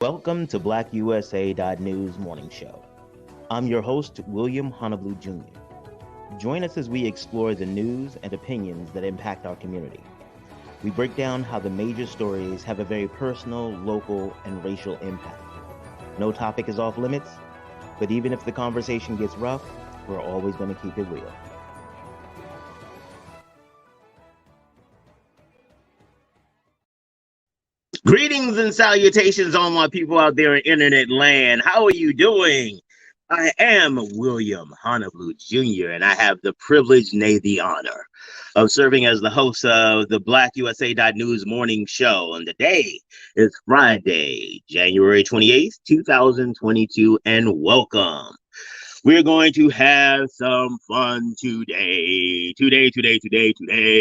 Welcome to BlackUSA.news morning show. I'm your host, William Honolulu Jr. Join us as we explore the news and opinions that impact our community. We break down how the major stories have a very personal, local, and racial impact. No topic is off limits, but even if the conversation gets rough, we're always going to keep it real. Greetings and salutations, all my people out there in internet land. How are you doing? I am William Honolulu Jr., and I have the privilege, nay, the honor of serving as the host of the BlackUSA.news morning show. And today is Friday, January 28th, 2022, and welcome. We're going to have some fun today. Today.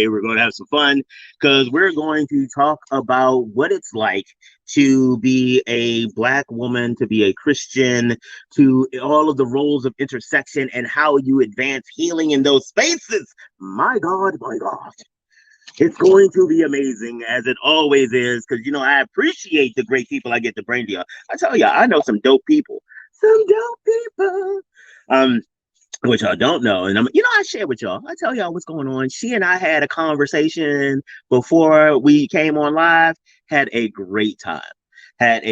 We're going to have some fun because we're going to talk about what it's like to be a Black woman, to be a Christian, to all of the roles of intersection and how you advance healing in those spaces. My God. It's going to be amazing, as it always is, because, I appreciate the great people I get to bring to you. I tell you, I know some dope people. Um, which I don't know. And I share with y'all. I tell y'all what's going on. She and I had a conversation before we came on live, had a great time. Have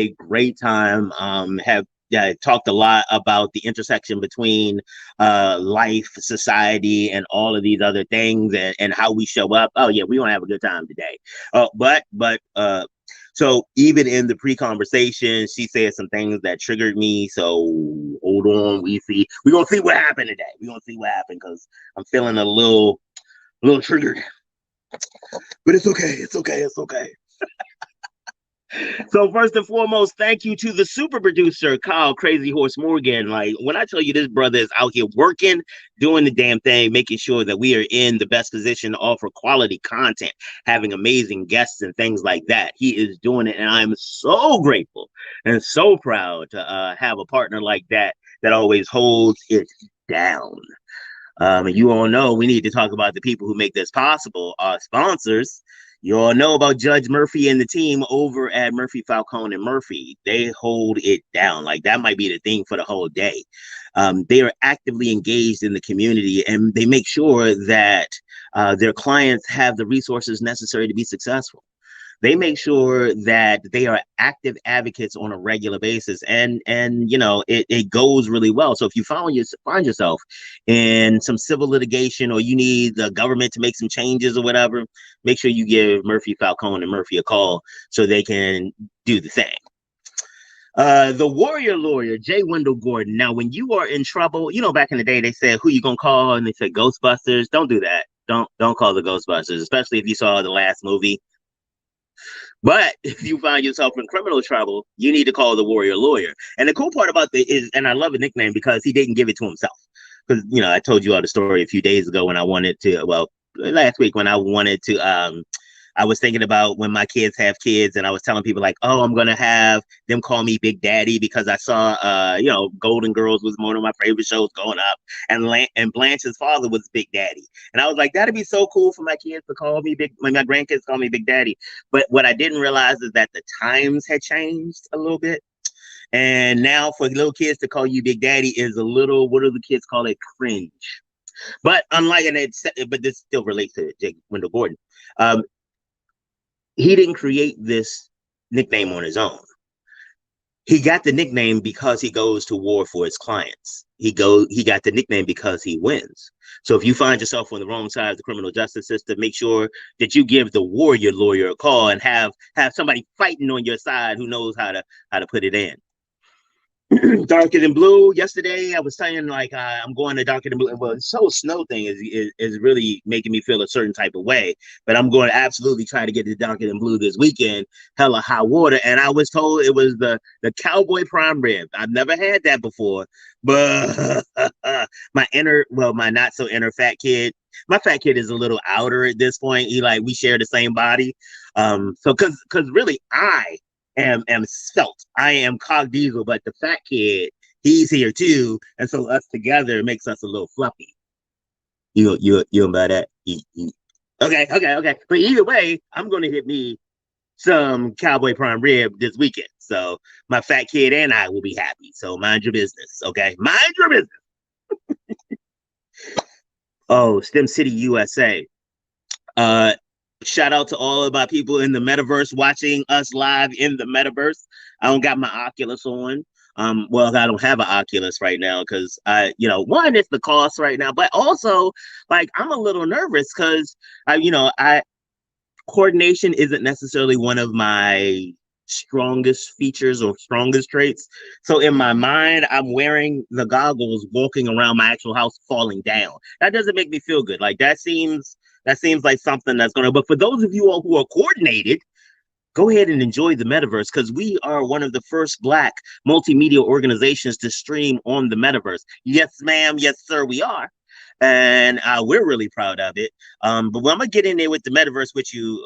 talked a lot about the intersection between life, society, and all of these other things and how we show up. Oh yeah, we want to have a good time today. So even in the pre-conversation, she said some things that triggered me. So hold on, we're gonna see what happened today. We're gonna see what happened because I'm feeling a little triggered. But it's okay. So first and foremost, thank you to the super producer, Kyle Crazy Horse Morgan. Like, when I tell you this brother is out here working, doing the damn thing, making sure that we are in the best position to offer quality content, having amazing guests and things like that. He is doing it, and I'm so grateful and so proud to have a partner like that always holds it down. And you all know we need to talk about the people who make this possible, our sponsors. You all know about Judge Murphy and the team over at Murphy, Falcone, and Murphy. They hold it down. Like, that might be the thing for the whole day. They are actively engaged in the community, and they make sure that their clients have the resources necessary to be successful. They make sure that they are active advocates on a regular basis, and it goes really well. So if you find yourself in some civil litigation, or you need the government to make some changes or whatever, make sure you give Murphy, Falcone, and Murphy a call so they can do the thing. The warrior lawyer, J. Wendell Gordon. Now, when you are in trouble, back in the day, they said, who you gonna call? And they said Ghostbusters. Don't do that. Don't call the Ghostbusters, especially if you saw the last movie. But if you find yourself in criminal trouble, you need to call the warrior lawyer. And the cool part about and I love the nickname because he didn't give it to himself. Because, I told you all the story a few days ago when I wanted to, last week when I wanted to, I was thinking about when my kids have kids, and I was telling people like, oh, I'm going to have them call me Big Daddy because I saw, Golden Girls was one of my favorite shows growing up. And Blanche's father was Big Daddy. And I was like, that'd be so cool for my kids to call me my grandkids call me Big Daddy. But what I didn't realize is that the times had changed a little bit. And now for little kids to call you Big Daddy is a little, what do the kids call it? Cringe. But but this still relates to Jake Wendell Gordon. He didn't create this nickname on his own. He got the nickname because he goes to war for his clients. He got the nickname because he wins. So if you find yourself on the wrong side of the criminal justice system, make sure that you give the warrior lawyer a call and have somebody fighting on your side who knows how to put it in. Darker Than Blue. Yesterday, I was saying like I'm going to Darker Than Blue. Well, this whole snow thing is really making me feel a certain type of way. But I'm going to absolutely try to get to Darker Than Blue this weekend. Hella high water, and I was told it was the cowboy prime rib. I've never had that before, but my not so inner fat kid. My fat kid is a little outer at this point. We share the same body. So because really I am svelte. I am cog diesel, but the fat kid, he's here too, and so us together makes us a little fluffy. You about that? Okay. But either way, I'm gonna hit me some cowboy prime rib this weekend. So my fat kid and I will be happy. So mind your business, okay? Mind your business. Oh, STEM City USA. Shout out to all of our people in the metaverse watching us live in the metaverse. I don't got my Oculus on. Well, I don't have an Oculus right now because one, it's the cost right now, but also like I'm a little nervous because I coordination isn't necessarily one of my strongest features or strongest traits. So in my mind, I'm wearing the goggles, walking around my actual house, falling down. That doesn't make me feel good. Like that seems like something that's gonna. But for those of you all who are coordinated, go ahead and enjoy the metaverse because we are one of the first Black multimedia organizations to stream on the metaverse. Yes, ma'am. Yes, sir. We are. And we're really proud of it. But I'm gonna get in there with the metaverse with you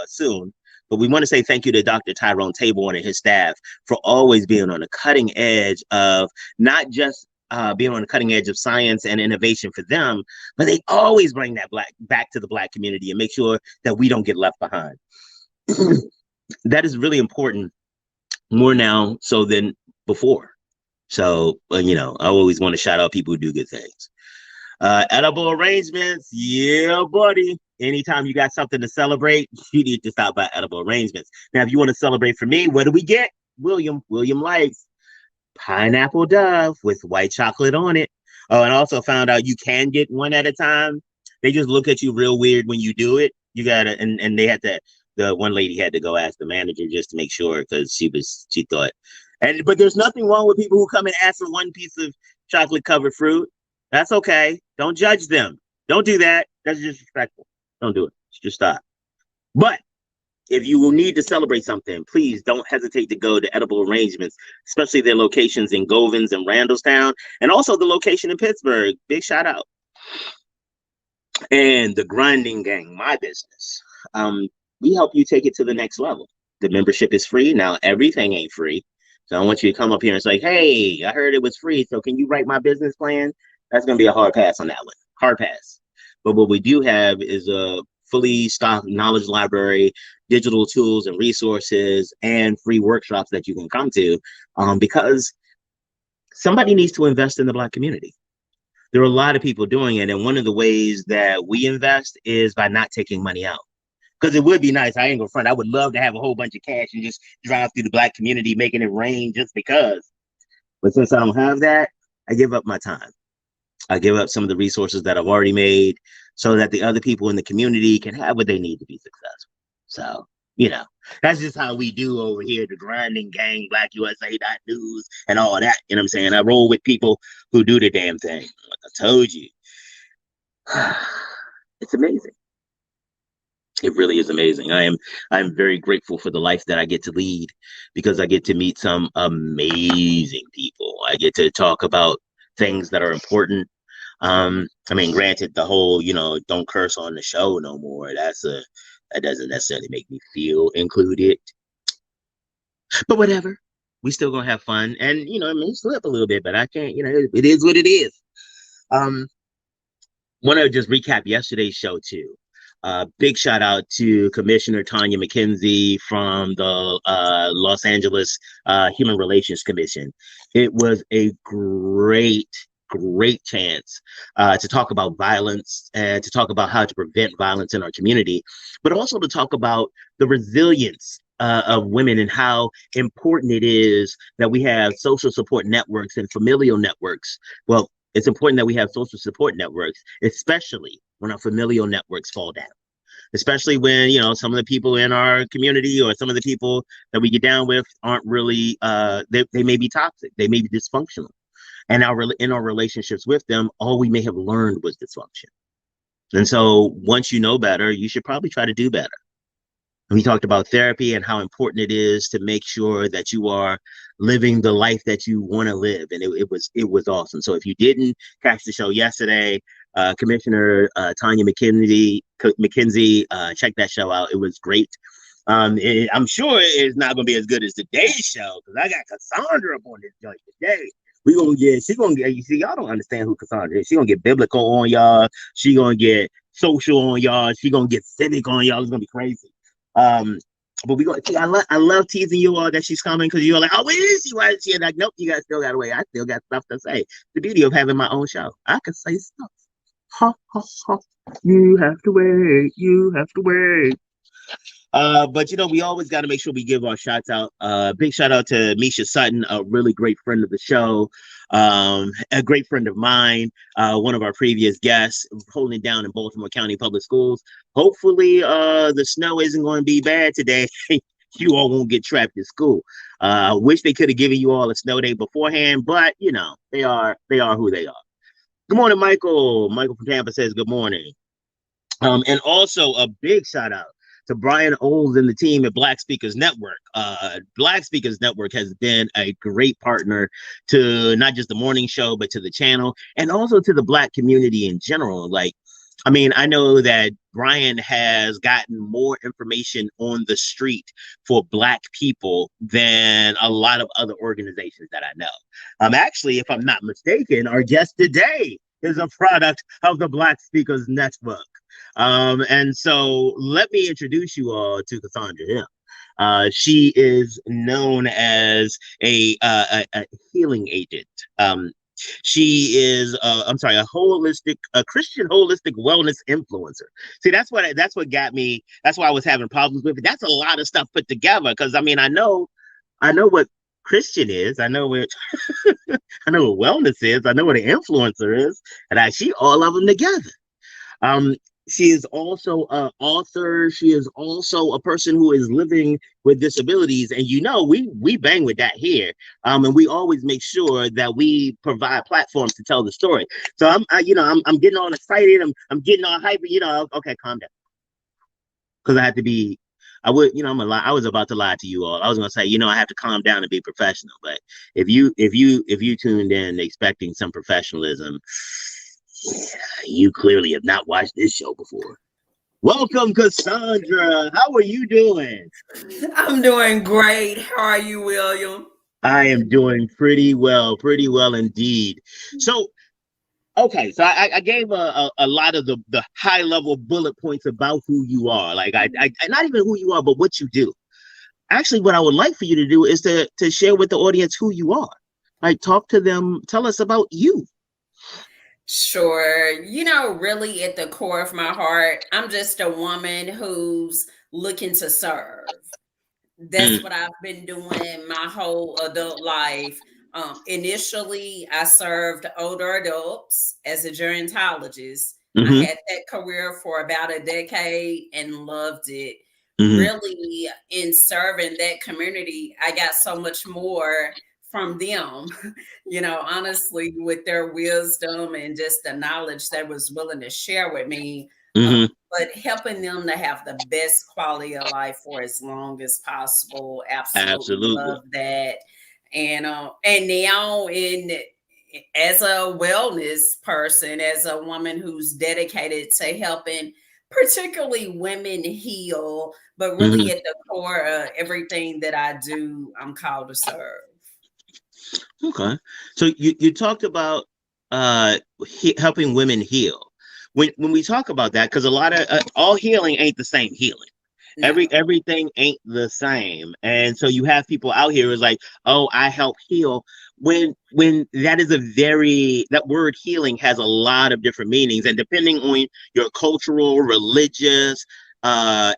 soon. But we want to say thank you to Dr. Tyrone Taborn and his staff for always being on the cutting edge of not just being on the cutting edge of science and innovation for them, but they always bring that back to the Black community and make sure that we don't get left behind. That is really important, more now so than before. So, I always want to shout out people who do good things. Edible arrangements, yeah, buddy. Anytime you got something to celebrate, you need to stop by Edible Arrangements. Now, if you want to celebrate for me, what do we get? William likes pineapple dove with white chocolate on it. Oh, and also found out you can get one at a time. They just look at you real weird when you do it. You gotta, and they had to. The one lady had to go ask the manager just to make sure because she thought, but there's nothing wrong with people who come and ask for one piece of chocolate covered fruit. That's okay. Don't judge them. Don't do that. That's disrespectful. Don't do it. Just stop. But if you will need to celebrate something, please don't hesitate to go to Edible Arrangements, especially their locations in Govans and Randallstown, and also the location in Pittsburgh. Big shout out. And the Grinding Gang, my business. We help you take it to the next level. The membership is free. Now, everything ain't free. So I want you to come up here and say, hey, I heard it was free. So can you write my business plan? That's going to be a hard pass on that one. Hard pass. But what we do have is a fully stocked knowledge library, digital tools and resources, and free workshops that you can come to because somebody needs to invest in the Black community. There are a lot of people doing it. And one of the ways that we invest is by not taking money out. Because it would be nice. I ain't gonna front. I would love to have a whole bunch of cash and just drive through the Black community, making it rain just because. But since I don't have that, I give up my time. I give up some of the resources that I've already made so that the other people in the community can have what they need to be successful. So, that's just how we do over here, the Grinding Gang, BlackUSA.news, and all that. You know what I'm saying? I roll with people who do the damn thing. Like I told you. It's amazing. It really is amazing. I'm very grateful for the life that I get to lead because I get to meet some amazing people. I get to talk about things that are important. Granted, the whole, don't curse on the show no more. That doesn't necessarily make me feel included. But whatever. We still gonna have fun. And it may slip a little bit, but I can't, it is what it is. Want to just recap yesterday's show too. Big shout out to Commissioner Tanya McKenzie from the Los Angeles Human Relations Commission. It was a great chance to talk about violence and to talk about how to prevent violence in our community, but also to talk about the resilience of women and how important it is that we have social support networks and familial networks. Well, it's important that we have social support networks, especially when our familial networks fall down, especially when, some of the people in our community or some of the people that we get down with aren't really, they may be toxic, they may be dysfunctional. And in our relationships with them, all we may have learned was dysfunction. And so once you know better, you should probably try to do better. We talked about therapy and how important it is to make sure that you are living the life that you want to live. And it was awesome. So if you didn't catch the show yesterday, Commissioner Tanya McKenzie, check that show out. It was great. I'm sure it's not going to be as good as today's show because I got Cassandra up on this joint today. She's gonna get, you see, y'all don't understand who Cassandra is. She's gonna get biblical on y'all. She's gonna get social on y'all. She's gonna get civic on y'all. It's gonna be crazy. But we go. See, I love teasing you all that she's coming because you're like, oh, where is she? Why is she? And like, nope, you guys still got to wait. I still got stuff to say. The beauty of having my own show, I can say stuff. Ha ha ha. You have to wait. You have to wait. But we always got to make sure we give our shots out. Big shout out to Misha Sutton, a really great friend of the show, a great friend of mine, one of our previous guests, holding it down in Baltimore County Public Schools. Hopefully, the snow isn't going to be bad today. You all won't get trapped in school. I wish they could have given you all a snow day beforehand, but they are who they are. Good morning, Michael. Michael from Tampa says good morning. And also a big shout out to Brian Oles and the team at Black Speakers Network. Black Speakers Network has been a great partner to not just the morning show, but to the channel and also to the Black community in general. I know that Brian has gotten more information on the street for Black people than a lot of other organizations that I know. Actually, if I'm not mistaken, our guest today is a product of the Black Speakers Network. And so let me introduce you all to Cassandra Hill. She is known as a healing agent. She is, a Christian holistic wellness influencer. See, that's what got me. That's why I was having problems with it. That's a lot of stuff put together. Because I know what Christian is. I know what I know what wellness is. I know what an influencer is, and I see all of them together. She is also an author. She is also a person who is living with disabilities, and we bang with that here. And we always make sure that we provide platforms to tell the story. So I'm getting all excited. I'm getting all hyper. Okay, calm down, because I have to be. I would, I'm a lie. I was about to lie to you all. I was gonna say, I have to calm down and be professional. But if you tuned in expecting some professionalism, you clearly have not watched this show before. Welcome, Cassandra. How are you doing? I'm doing great. How are you, William? I am doing pretty well indeed. So, okay, so I gave a lot of the high level bullet points about who you are. Like I not even who you are, but what you do. Actually, what I would like for you to do is to share with the audience who you are. Like, talk to them. Tell us about you. Sure. Really at the core of my heart, I'm just a woman who's looking to serve. That's what I've been doing my whole adult life. Initially, I served older adults as a gerontologist. I Mm-hmm. had that career for about a decade and loved it. Mm-hmm. Really, in serving that community, I got so much more from them, honestly, with their wisdom and just the knowledge they was willing to share with me. Mm-hmm. But helping them to have the best quality of life for as long as possible. Absolutely Absolutely. love that. And now as a wellness person, as a woman who's dedicated to helping particularly women heal, but really Mm-hmm. at the core of everything that I do, I'm called to serve. Okay. So you talked about helping women heal. When we talk about that, because a lot of all healing ain't the same healing. No. Everything ain't the same, and so you have people out here who's like, oh, I help heal. When that is that word healing has a lot of different meanings, and depending on your cultural, religious,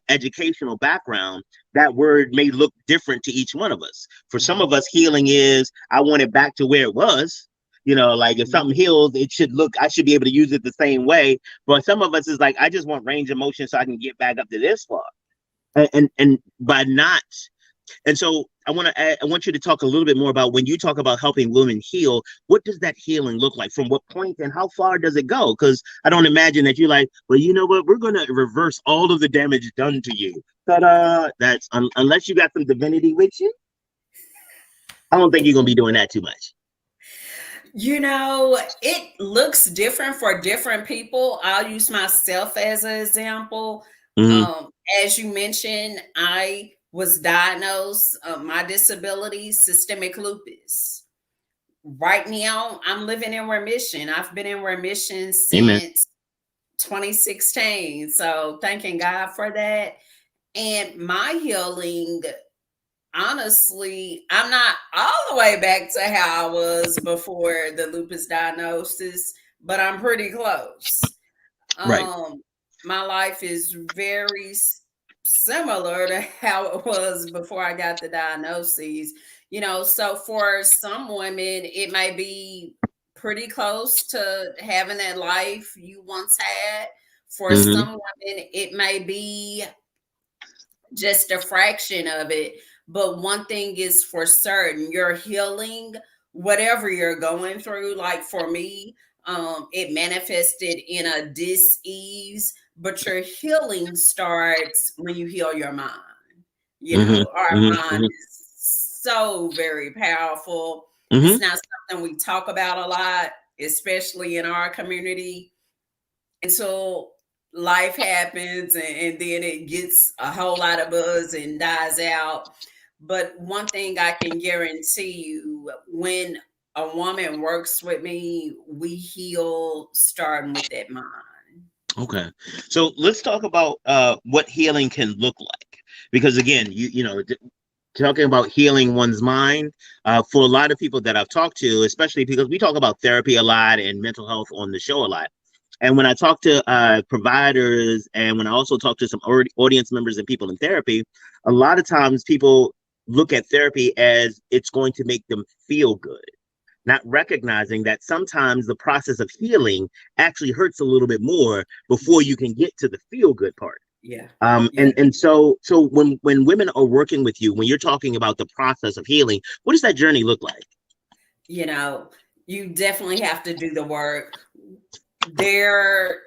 educational background, that word may look different to each one of us. For some of us, healing is I want it back to where it was. Like if something heals, I should be able to use it the same way. But some of us is like, I just want range of motion so I can get back up to this far. And by not, and so I want you to talk a little bit more about when you talk about helping women heal, what does that healing look like? From what point and how far does it go? Because I don't imagine that you're like, well, you know what, we're going to reverse all of the damage done to you. Ta-da! That's unless you got some divinity with you, I don't think you're going to be doing that too much. It looks different for different people. I'll use myself as an example. Mm-hmm. As you mentioned, I was diagnosed, my disability, systemic lupus. Right now, I'm living in remission. I've been in remission Amen. since 2016. So thanking God for that. And my healing, honestly, I'm not all the way back to how I was before the lupus diagnosis, but I'm pretty close. Right. My life is very similar to how it was before I got the diagnosis. So for some women, it may be pretty close to having that life you once had. For Mm-hmm. some women, it may be just a fraction of it. But one thing is for certain, you're healing whatever you're going through. Like for me, it manifested in a dis-ease, but your healing starts when you heal your mind. Mm-hmm. Our mind Mm-hmm. is so very powerful. Mm-hmm. It's not something we talk about a lot, especially in our community, until life happens, and then it gets a whole lot of buzz and dies out. But one thing I can guarantee you, when a woman works with me, we heal starting with that mind. Okay. So let's talk about what healing can look like. Because again, talking about healing one's mind, for a lot of people that I've talked to, especially because we talk about therapy a lot and mental health on the show a lot. And when I talk to providers, and when I also talk to some audience members and people in therapy, a lot of times people look at therapy as it's going to make them feel good, not recognizing that sometimes the process of healing actually hurts a little bit more before you can get to the feel good part. Yeah. And Yeah. so when women are working with you, when you're talking about the process of healing, what does that journey look like? You know, you definitely have to do the work. There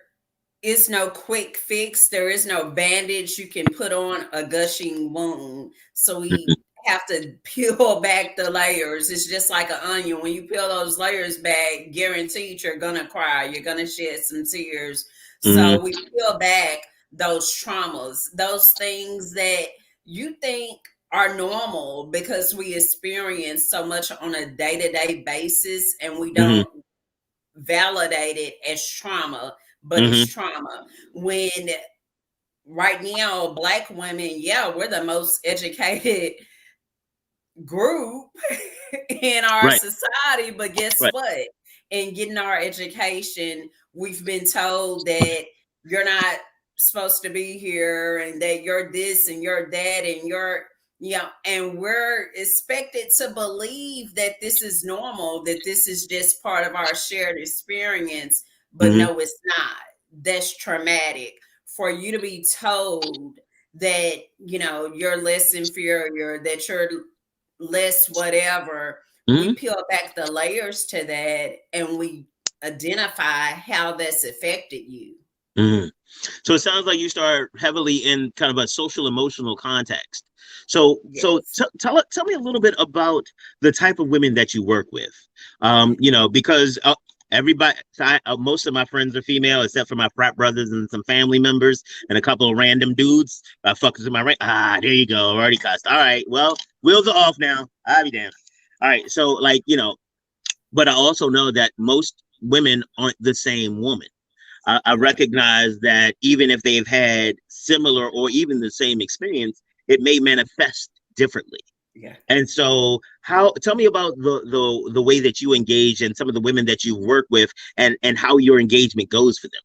is no quick fix. There is no bandage you can put on a gushing wound. So we have to peel back the layers. It's just like an onion. When you peel those layers back, guaranteed you're gonna cry. You're gonna shed some tears. Mm-hmm. So we peel back those traumas, those things that you think are normal because we experience so much on a day-to-day basis, and we Mm-hmm. don't validate it as trauma, but it's Mm-hmm. trauma. When right now, Black women, yeah, we're the most educated group in our Right. society, but guess Right. what? In getting our education, we've been told that you're not supposed to be here, and that you're this and you're that, and and we're expected to believe that this is normal, that this is just part of our shared experience. But Mm-hmm. no, it's not. That's traumatic. For you to be told that you're less inferior, that you're less whatever, we Mm-hmm. peel back the layers to that, and we identify how that's affected you. Mm-hmm. So it sounds like you start heavily in kind of a social emotional context. So Yes. tell me a little bit about the type of women that you work with. Because everybody, most of my friends are female, except for my frat brothers and some family members and a couple of random dudes. Fuckers in my right. There you go. Already cussed. All right. Well, wheels are off now. I'll be damned. All right. So but I also know that most women aren't the same woman. I Right. recognize that even if they've had similar or even the same experience, it may manifest differently. Yeah. And so, how tell me about the way that you engage and some of the women that you work with, and how your engagement goes for them.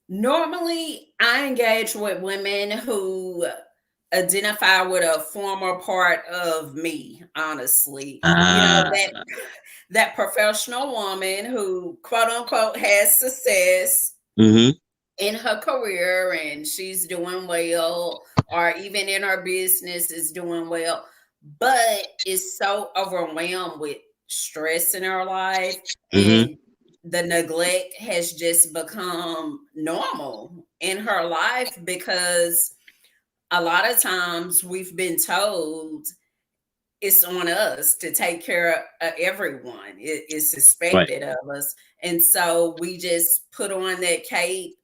Normally, I engage with women who identify with a former part of me, honestly. Ah, That professional woman who quote unquote has success mm-hmm, in her career and she's doing well, or even in her business is doing well, but is so overwhelmed with stress in her life, mm-hmm, and the neglect has just become normal in her life, because a lot of times we've been told it's on us to take care of everyone. It's right. expected of us. And so we just put on that cape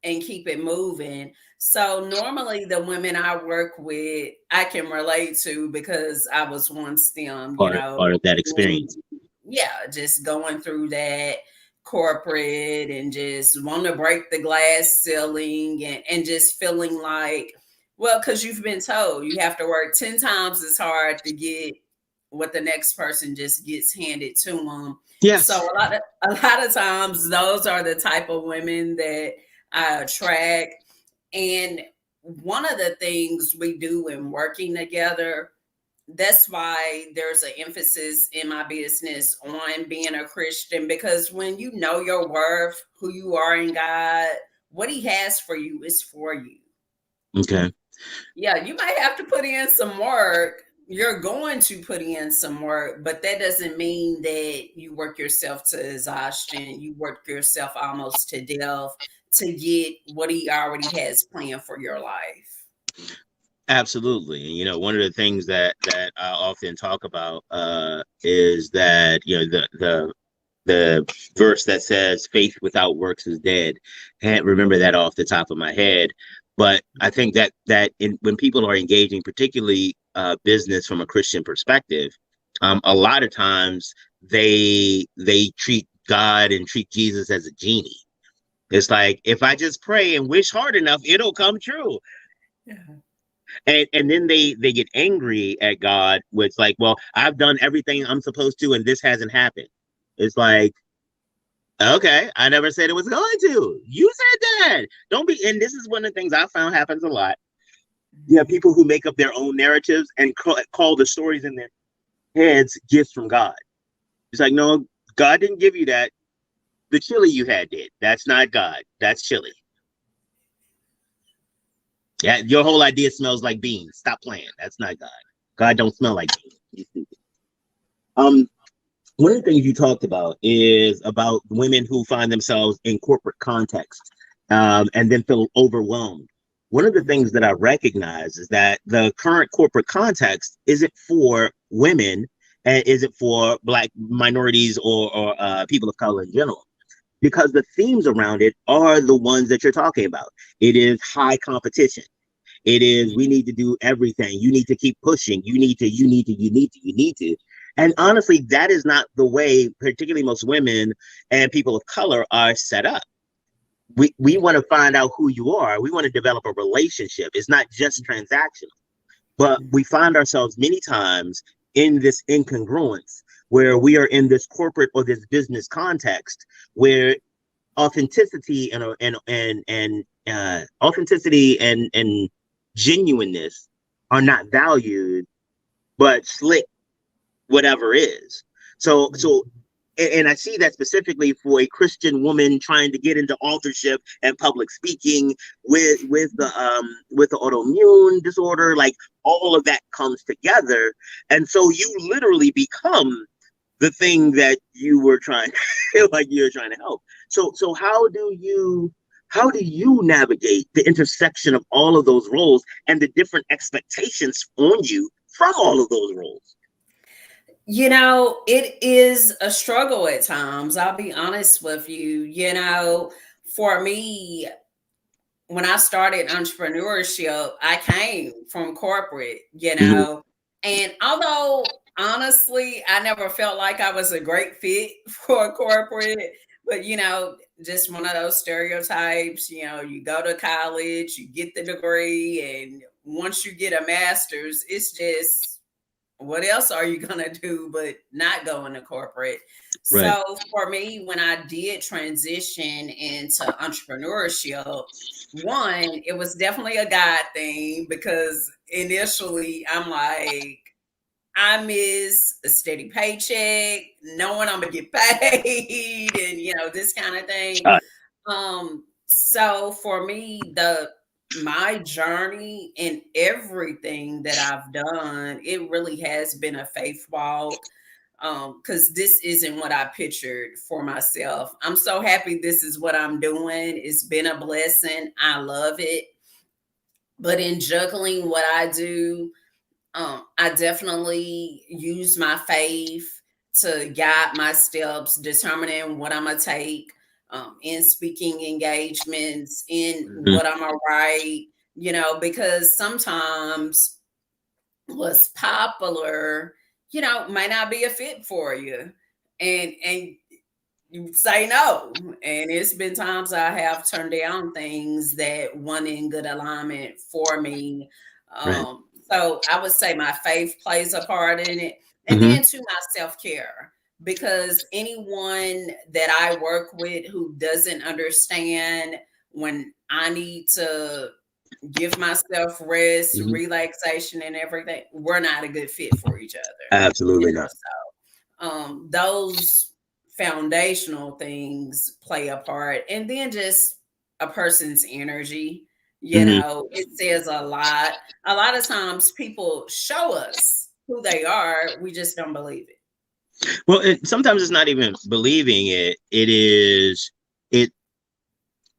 and keep it moving. So normally the women I work with, I can relate to, because I was once them, Part of that experience. yeah, just going through that corporate and just want to break the glass ceiling, and just feeling like Well, because you've been told you have to work 10 times as hard to get what the next person just gets handed to them. So Yes. a lot of times those are the type of women that I attract. And one of the things we do in working together, that's why there's an emphasis in my business on being a Christian, because when you know your worth, who you are in God, what he has for you is for you. Okay. Yeah, you might have to put in some work. You're going to put in some work, but that doesn't mean that you work yourself to exhaustion. You work yourself almost to death to get what he already has planned for your life. Absolutely. And, one of the things that I often talk about is that, the verse that says faith without works is dead. Can't remember that off the top of my head. But I think when people are engaging, particularly business from a Christian perspective, a lot of times they treat God and treat Jesus as a genie. It's like, if I just pray and wish hard enough, it'll come true. Yeah. And then they get angry at God with like, well, I've done everything I'm supposed to, and this hasn't happened. It's like, okay, I never said it was going to. You said that. Don't be. And this is one of the things I found happens a lot. You have people who make up their own narratives and call the stories in their heads gifts from God. It's like, no, God didn't give you that. The chili you had did. That's not God. That's chili. Yeah, your whole idea smells like beans. Stop playing. That's not God. God don't smell like beans. Um, One of the things you talked about is about women who find themselves in corporate context and then feel overwhelmed. One of the things that I recognize is that the current corporate context isn't for women and isn't for Black minorities or people of color in general, because the themes around it are the ones that you're talking about. It is high competition. It is, we need to do everything. You need to keep pushing. You need to, you need to, you need to, you need to. And honestly, that is not the way, particularly most women and people of color are set up. We want to find out who you are. We want to develop a relationship. It's not just transactional. But we find ourselves many times in this incongruence where we are in this corporate or this business context where authenticity and authenticity and genuineness are not valued, but slick whatever is. So and I see that specifically for a Christian woman trying to get into authorship and public speaking with the autoimmune disorder. Like, all of that comes together, and so you literally become the thing that you were trying like you're trying to help. So how do you navigate the intersection of all of those roles and the different expectations on you from all of those roles? It is a struggle at times. I'll be honest with you. For me, when I started entrepreneurship, I came from corporate. Mm-hmm. And although honestly, I never felt like I was a great fit for corporate, but just one of those stereotypes, you go to college, you get the degree, and once you get a master's, it's just what else are you going to do but not go into corporate? Right. So for me, when I did transition into entrepreneurship, one, it was definitely a God thing, because initially I'm like, I miss a steady paycheck, knowing I'm gonna get paid, and this kind of thing. Uh, So for me, my journey and everything that I've done, it really has been a faith walk. Because this isn't what I pictured for myself. I'm so happy this is what I'm doing. It's been a blessing. I love it. But in juggling what I do, I definitely use my faith to guide my steps, determining what I'm gonna take in speaking engagements, in mhm. what I'm gonna write. Because sometimes what's popular, might not be a fit for you, and you say no. And it's been times I have turned down things that weren't in good alignment for me. Right. So I would say my faith plays a part in it. And Mm-hmm. then to my self-care, because anyone that I work with who doesn't understand when I need to give myself rest, Mm-hmm. relaxation, and everything, we're not a good fit for each other. Absolutely not. So those foundational things play a part, and then just a person's energy. Mm-hmm. It says a lot. A lot of times people show us who they are, we just don't believe it. Well, sometimes it's not even believing it.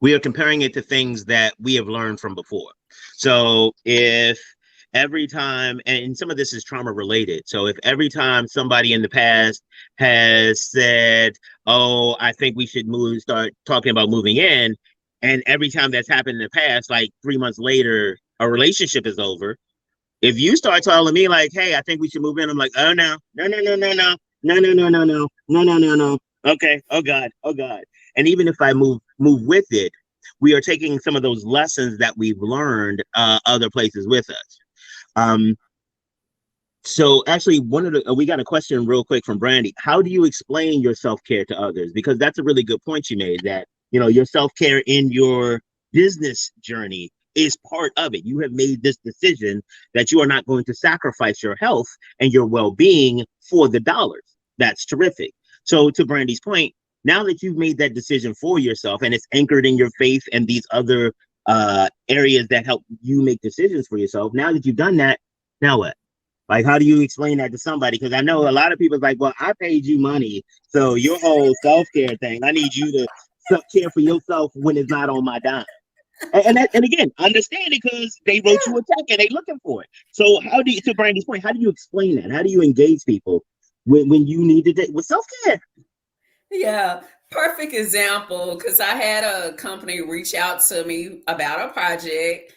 We are comparing it to things that we have learned from before. So if every time, and some of this is trauma related. So if every time somebody in the past has said, oh, I think we should start talking about moving in. And every time that's happened in the past, like 3 months later, a relationship is over. If you start telling me like, hey, I think we should move in, I'm like, oh no, no, no, no, no, no, no, no, no, no, no, no, no, no, no. Okay. Oh God. Oh God. And even if I move with it, we are taking some of those lessons that we've learned other places with us. So actually, we got a question real quick from Brandy. How do you explain your self-care to others? Because that's a really good point you made, that your self-care in your business journey is part of it. You have made this decision that you are not going to sacrifice your health and your well-being for the dollars. That's terrific. So to Brandy's point, now that you've made that decision for yourself and it's anchored in your faith and these other areas that help you make decisions for yourself, now that you've done that, now what? Like, how do you explain that to somebody? Because I know a lot of people's like, well, I paid you money, so your whole self-care thing, I need you to care for yourself when it's not on my dime. And again, understand it, because they wrote you a check and they looking for it. So how do you, to Brandy's point, how do you explain that? How do you engage people when you need to with self-care? Yeah, perfect example, because I had a company reach out to me about a project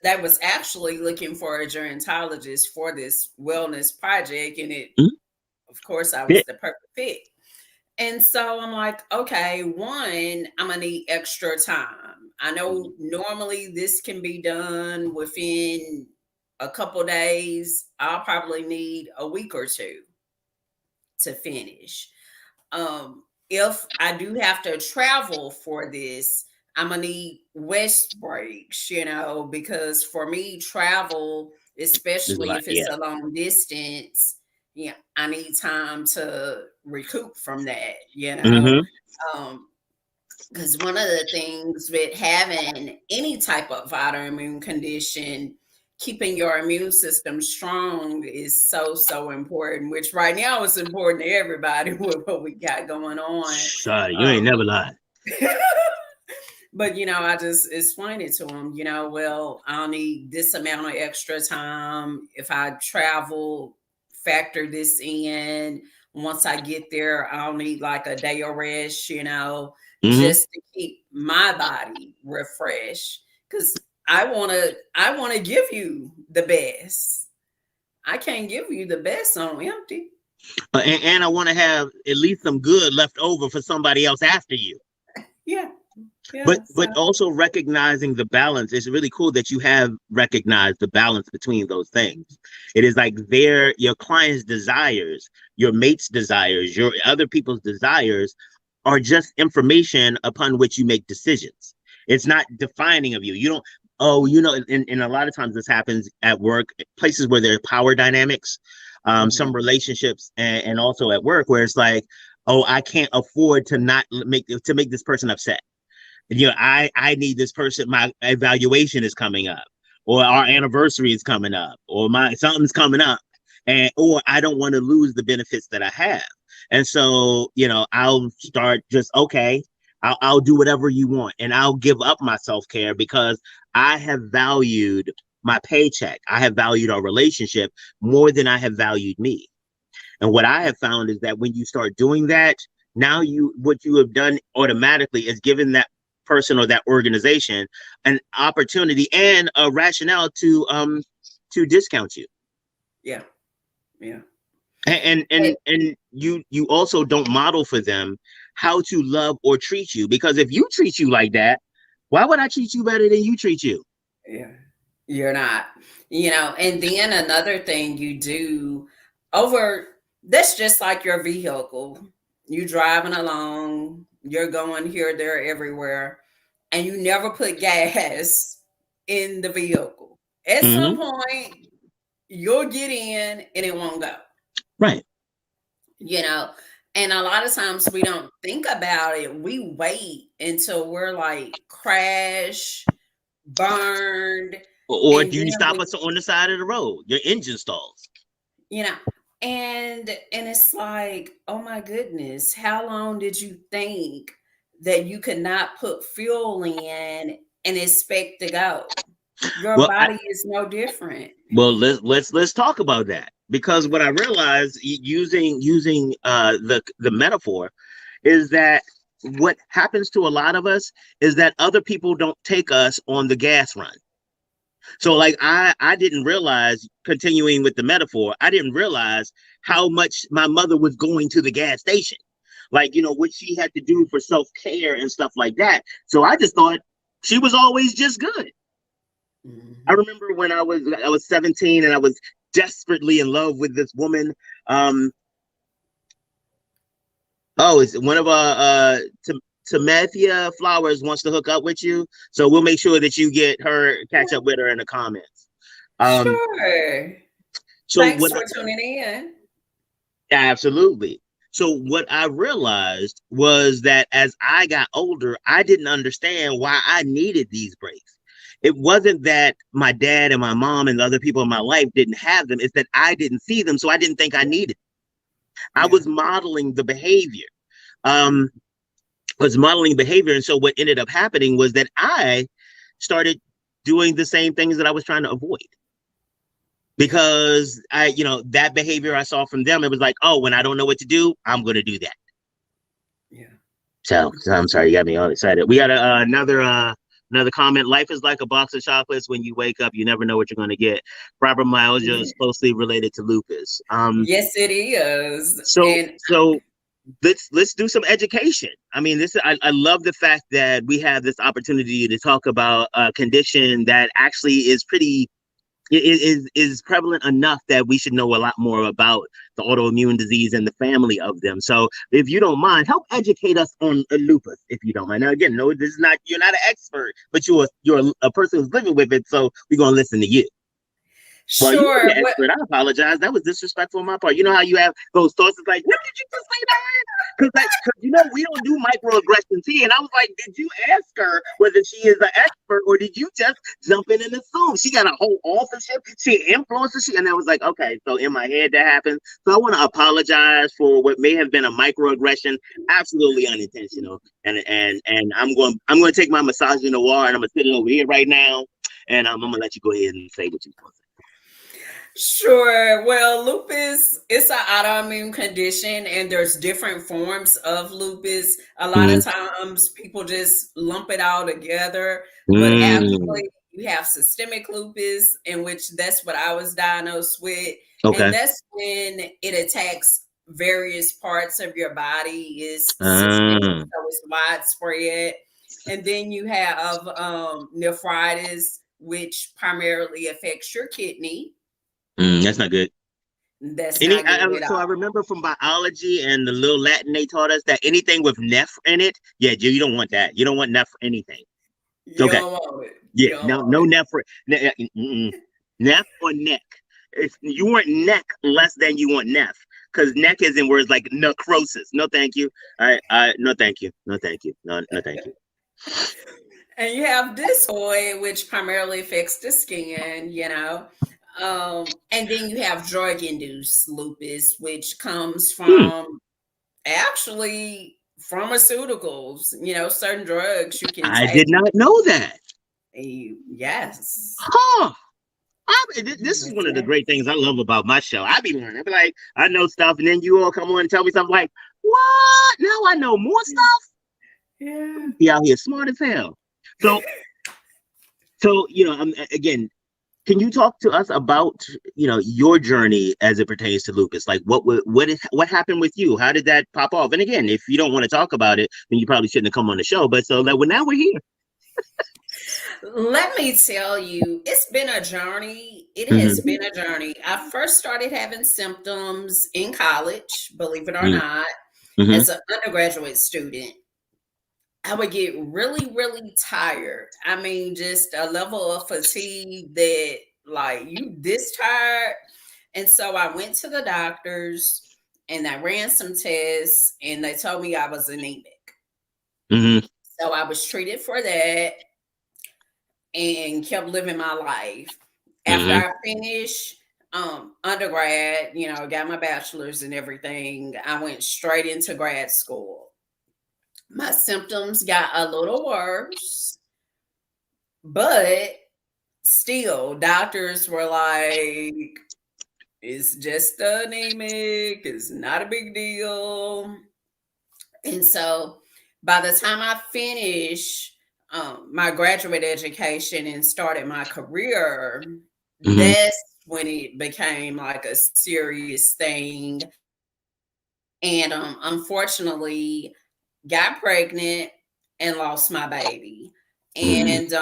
that was actually looking for a gerontologist for this wellness project. And of course, I was the perfect fit. And so I'm like, okay, one, I'm going to need extra time. I know normally this can be done within a couple days. I'll probably need a week or two to finish. If I do have to travel for this, I'm gonna need rest breaks, because for me, travel, especially if it's a long distance, I need time to recoup from that, because one of the things with having any type of autoimmune condition, keeping your immune system strong is so important, which right now is important to everybody with what we got going on. Sorry, you ain't never lied. But I just explained it to them, well, I'll need this amount of extra time if I travel, factor this in. Once I get there, I'll need like a day of rest, just to keep my body refreshed. Because I want to give you the best. I can't give you the best on empty. And I want to have at least some good left over for somebody else after you. Yeah. But also recognizing the balance. It's really cool that you have recognized the balance between those things. It is like your client's desires, your mate's desires, your other people's desires are just information upon which you make decisions. It's not defining of you. You don't, and a lot of times this happens at work, places where there are power dynamics, some relationships, and also at work, where it's like, oh, I can't afford to not make this person upset. I need this person. My evaluation is coming up, or our anniversary is coming up, or something's coming up, or I don't want to lose the benefits that I have. And so, I'll start just, okay, I'll do whatever you want, and I'll give up my self-care because I have valued my paycheck. I have valued our relationship more than I have valued me. And what I have found is that when you start doing that, now what you have done automatically is given that person or that organization an opportunity and a rationale to discount you. Yeah. And you also don't model for them how to love or treat you. Because if you treat you like that, why would I treat you better than you treat you? Yeah, you're not, and then another thing you do that's just like your vehicle. You driving along, you're going here, there, everywhere, and you never put gas in the vehicle. At some Mm-hmm. point, you'll get in and it won't go. Right. And a lot of times we don't think about it. We wait until we're like crash, burned, Or and do you then stop us on the side of the road? Your engine stalls. you know, and it's like, oh my goodness, how long did you think that you could not put fuel in and expect to go? Your Well, body is no different. well, let's talk about that, because what I realized using the metaphor is that what happens to a lot of us is that other people don't take us on the gas run. So like I didn't realize, continuing with the metaphor, I didn't realize how much my mother was going to the gas station, like, what she had to do for self-care and stuff like that. So I just thought she was always just good. I remember when I was 17 and I was desperately in love with this woman. It's one of our Tamathia Flowers wants to hook up with you, so we'll make sure that you catch up with her in the comments. Sure. So Thanks for tuning in. Absolutely. So what I realized was that as I got older, I didn't understand why I needed these breaks. It wasn't that my dad and my mom and the other people in my life didn't have them. It's that I didn't see them, so I didn't think I needed them. I was modeling the behavior. And so what ended up happening was that I started doing the same things that I was trying to avoid. Because that behavior I saw from them, it was like, oh, when I don't know what to do, I'm going to do that. Yeah. So I'm sorry, you got me all excited. We got another comment. Life is like a box of chocolates. When you wake up, you never know what you're going to get. Fibromyalgia is closely related to lupus. Yes, it is. So let's do some education. I mean, I love the fact that we have this opportunity to talk about a condition that actually is prevalent enough that we should know a lot more about the autoimmune disease and the family of them. So if you don't mind, help educate us on lupus, if you don't mind. Now, again, no, you're not an expert, but you're a person who's living with it. So we're going to listen to you. Well, sure. You're the expert. I apologize. That was disrespectful on my part. You know how you have those sources like, what did you just say that? Because we don't do microaggressions here. And I was like, did you ask her whether she is an expert, or did you just jump in and assume? She got a whole authorship. She influences. And I was like, okay, so in my head that happened. So I want to apologize for what may have been a microaggression, absolutely unintentional. And I'm going to take my massage in the water, and I'm going to sit it over here right now. And I'm going to let you go ahead and say what you're going to say. Sure. Well, lupus is an autoimmune condition, and there's different forms of lupus. A lot of times people just lump it all together, but actually you have systemic lupus, in which that's what I was diagnosed with. Okay. And that's when it attacks various parts of your body. Is systemic, so it's widespread. And then you have nephritis, which primarily affects your kidney. That's not good. That's not good so I remember from biology and the little Latin they taught us that anything with neph in it, you don't want that. You don't want neph for anything. You don't want it. Yeah, no neph for neph or neck. You want neck less than you want neph, because neck is in words like necrosis. No, thank you. No, thank you. No, thank you. No, thank you. And you have discoid, which primarily affects the skin, and then you have drug-induced lupus, which comes from actually pharmaceuticals, certain drugs you can take. I did not know that. Yes. Huh. This is one of the great things I love about my show. I be learning. I be like, I know stuff, and then you all come on and tell me something like, what? Now I know more stuff? Yeah. Be out here smart as hell. So again, Can you talk to us about, your journey as it pertains to lupus? Like what happened with you? How did that pop off? And again, if you don't want to talk about it, then you probably shouldn't have come on the show. But so like, well, now we're here. Let me tell you, it's been a journey. It Mm-hmm. has been a journey. I first started having symptoms in college, believe it or not, as an undergraduate student. I would get really, really tired. I mean, just a level of fatigue that, like, you this tired. And so I went to the doctors and I ran some tests and they told me I was anemic. So I was treated for that and kept living my life. After I finished undergrad, got my bachelor's and everything, I went straight into grad school. My symptoms got a little worse, but still, doctors were like, it's just anemic, it's not a big deal. And so by the time I finished my graduate education and started my career, that's when it became like a serious thing. And unfortunately, got pregnant and lost my baby. And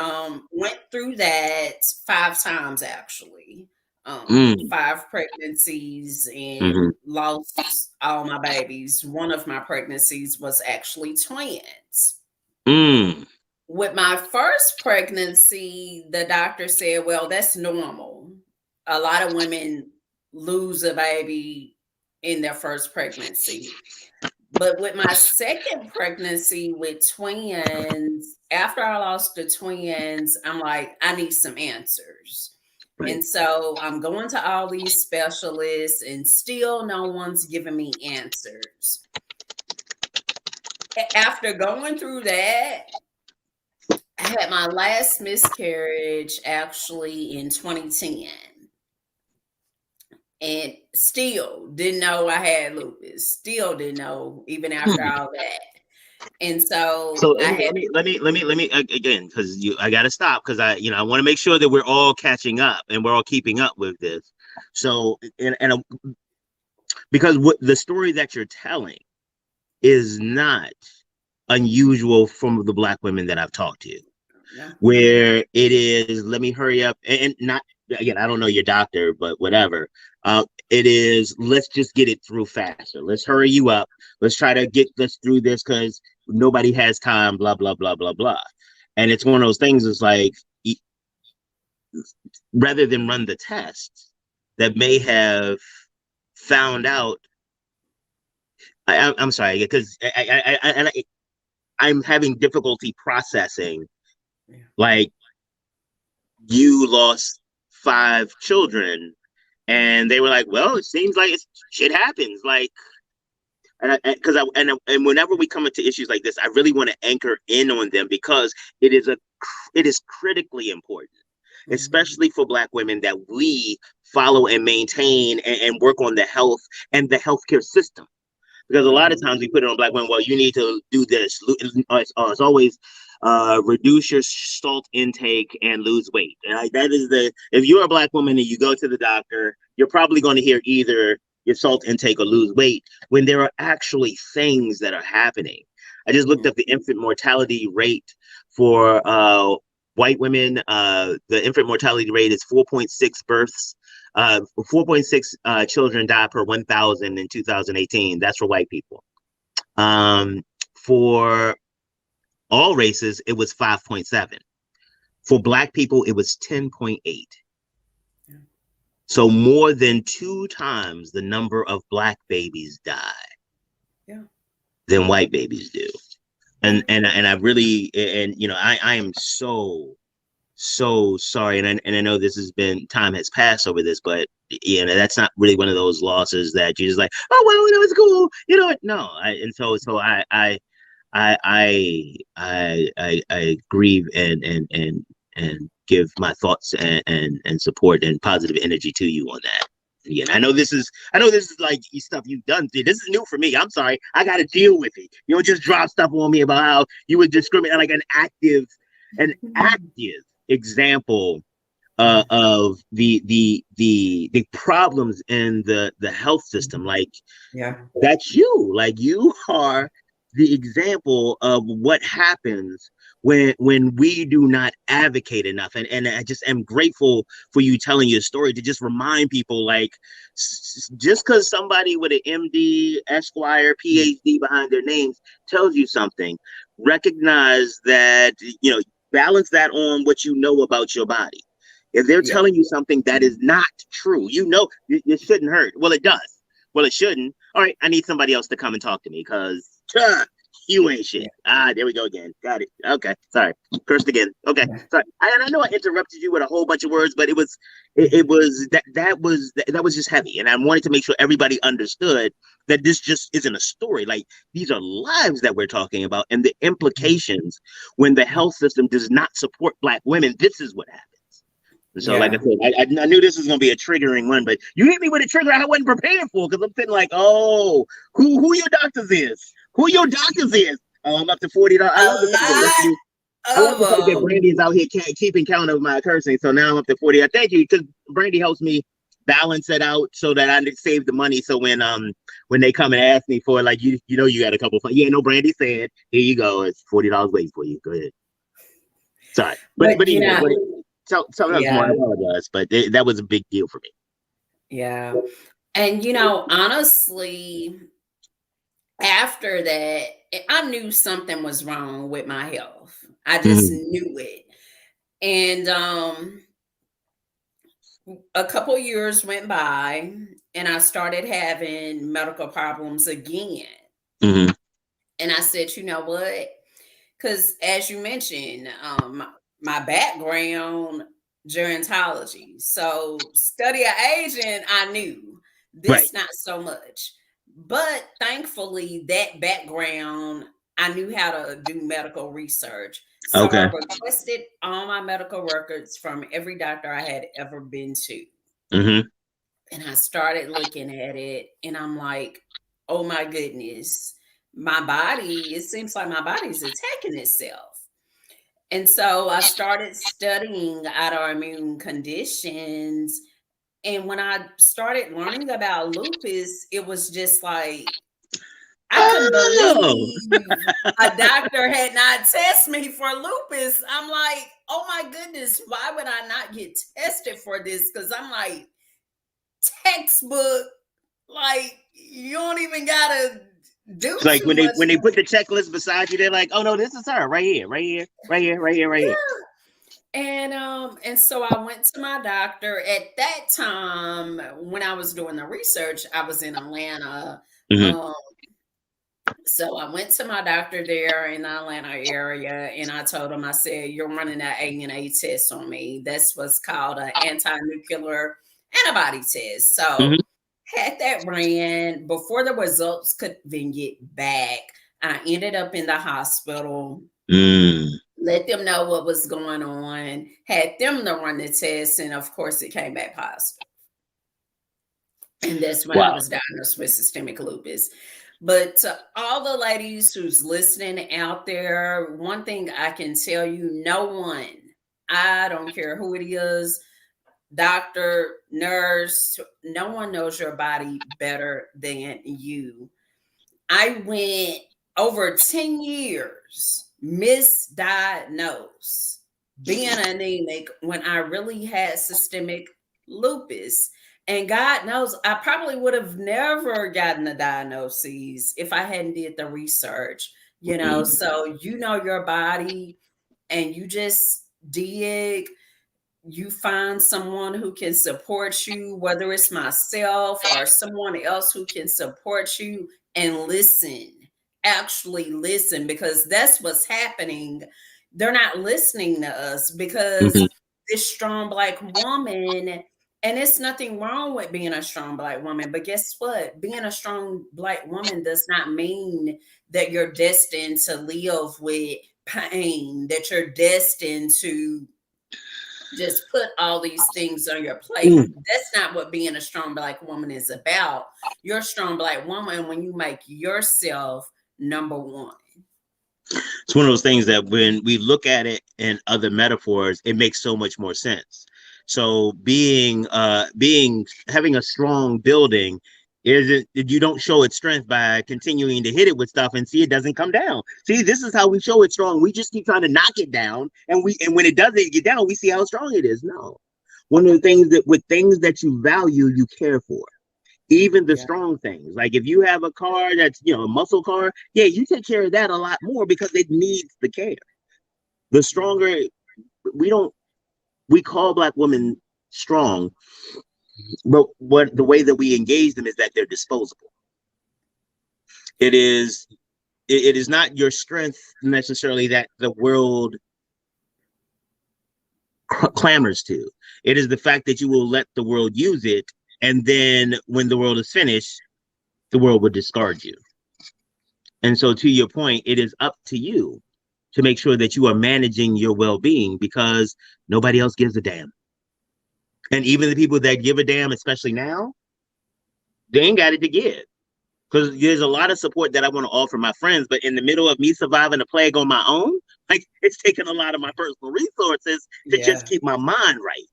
went through that 5 times actually. 5 pregnancies and lost all my babies. One of my pregnancies was actually twins. With my first pregnancy, the doctor said, well, that's normal. A lot of women lose a baby in their first pregnancy. But with my second pregnancy with twins, after I lost the twins, I'm like, I need some answers. Right. And so I'm going to all these specialists and still no one's giving me answers. After going through that, I had my last miscarriage actually in 2010. And still didn't know I had lupus. Still didn't know even after all that. And so let me again, because I gotta stop because I want to make sure that we're all catching up and we're all keeping up with this. So because what the story that you're telling is not unusual from the Black women that I've talked to, where it is, let me hurry up and not. Again, I don't know your doctor, but whatever. It is, let's just get it through faster. Let's hurry you up. Let's try to get this through this because nobody has time, blah, blah, blah, blah, blah. And it's one of those things, it's like, rather than run the test that may have found out, I'm sorry, because I'm having difficulty processing, like, you lost 5 children and they were like, well, it seems like shit happens, like, and whenever we come into issues like this, I really want to anchor in on them because it is critically important, especially for Black women, that we follow and maintain and work on the health and the healthcare system. Because a lot of times we put it on Black women, well, you need to do this. It's always reduce your salt intake and lose weight. And that is if you're a Black woman and you go to the doctor, you're probably going to hear either your salt intake or lose weight, when there are actually things that are happening. I just looked up the infant mortality rate for white women. The infant mortality rate is 4.6 births. 4.6 children die per 1,000 in 2018. That's for white people. For all races, it was 5.7. For Black people, it was 10.8. So more than 2 times the number of Black babies die than white babies do. And I really, I am so sorry, and I know this has been, time has passed over this, but that's not really one of those losses that you're just like, oh well, it's cool, no. I grieve and give my thoughts and support and positive energy to you on that. Again, I know this is like stuff you've done. This is new for me. I'm sorry, I got to deal with it. You don't just drop stuff on me about how you would discriminate, like an active example of the problems in the health system. Like, that's you. Like, you are the example of what happens when we do not advocate enough. And I just am grateful for you telling your story to just remind people, like, just because somebody with an MD, Esquire, PhD behind their names tells you something, recognize that, balance that on what you know about your body. If they're telling you something that is not true, it shouldn't hurt. Well, it does. Well, it shouldn't. All right, I need somebody else to come and talk to me, because you ain't shit. There we go again. Got it. Okay, sorry. Cursed again. Okay, sorry. I know I interrupted you with a whole bunch of words, but it was just heavy, and I wanted to make sure everybody understood that this just isn't a story. Like, these are lives that we're talking about, and the implications when the health system does not support Black women. This is what happens. So, like I said, I knew this was going to be a triggering one, but you hit me with a trigger I wasn't prepared for, because I'm thinking like, oh, who your doctors is? Who your doctors is? Oh, I'm up to $40. I love the fact that Brandy is out here keeping count of my cursing. So now I'm up to $40. Thank you, because Brandy helps me balance it out so that I save the money. So when they come and ask me for, like, you got a couple of, Brandy said, here you go, it's $40 waiting for you. Go ahead. Sorry, but something else more. I apologize, but that was a big deal for me. Yeah, and honestly, after that, I knew something was wrong with my health. I just knew it, and a couple years went by, and I started having medical problems again. And I said, you know what? Because as you mentioned, my background, gerontology. So study of aging, I knew. This not so much. But thankfully, that background, I knew how to do medical research. So I requested all my medical records from every doctor I had ever been to. And I started looking at it, and I'm like, oh my goodness, it seems like my body's attacking itself. And so I started studying autoimmune conditions. And when I started learning about lupus, it was just like, I couldn't believe a doctor had not tested me for lupus. I'm like, oh my goodness, why would I not get tested for this? Because I'm like, textbook, like, you don't even gotta do it's like when they put the checklist beside you, they're like, oh no, this is her right here. And so I went to my doctor. At that time, when I was doing the research, I was in Atlanta. So I went to my doctor there in the Atlanta area, and I told him, I said, you're running that ANA test on me. That's what's called an anti-nuclear antibody test. So had that ran before the results could even get back. I ended up in the hospital. Let them know what was going on. Had them to run the test, and of course, it came back positive. And that's when I was diagnosed with systemic lupus. But to all the ladies who's listening out there, one thing I can tell you, no one, I don't care who it is, doctor, nurse, no one knows your body better than you. I went over 10 years misdiagnosed, being anemic, when I really had systemic lupus. And God knows, I probably would have never gotten the diagnosis if I hadn't did the research, So your body, and you just dig. You find someone who can support you, whether it's myself or someone else who can support you, and listen. Actually listen, because that's what's happening. They're not listening to us, because this strong Black woman. And it's nothing wrong with being a strong Black woman, but guess what? Being a strong Black woman does not mean that you're destined to live with pain, that you're destined to just put all these things on your plate. That's not what being a strong Black woman is about. You're a strong Black woman when you make yourself number one. It's one of those things that when we look at it in other metaphors, it makes so much more sense. So having a strong building isn't, you don't show its strength by continuing to hit it with stuff and see it doesn't come down. See, this is how we show it strong. We just keep trying to knock it down, and when it doesn't get down, we see how strong it is. No. One of the things that with things that you value, you care for. Even the strong things. Like if you have a car that's, a muscle car, yeah, you take care of that a lot more because it needs the care. The stronger, we call Black women strong, but the way that we engage them is that they're disposable. It is not your strength necessarily that the world clamors to. It is the fact that you will let the world use it, and then when the world is finished, the world would discard you. And so to your point, it is up to you to make sure that you are managing your well-being, because nobody else gives a damn. And even the people that give a damn, especially now, they ain't got it to give. Because there's a lot of support that I want to offer my friends, but in the middle of me surviving the plague on my own, like, it's taken a lot of my personal resources to just keep my mind right.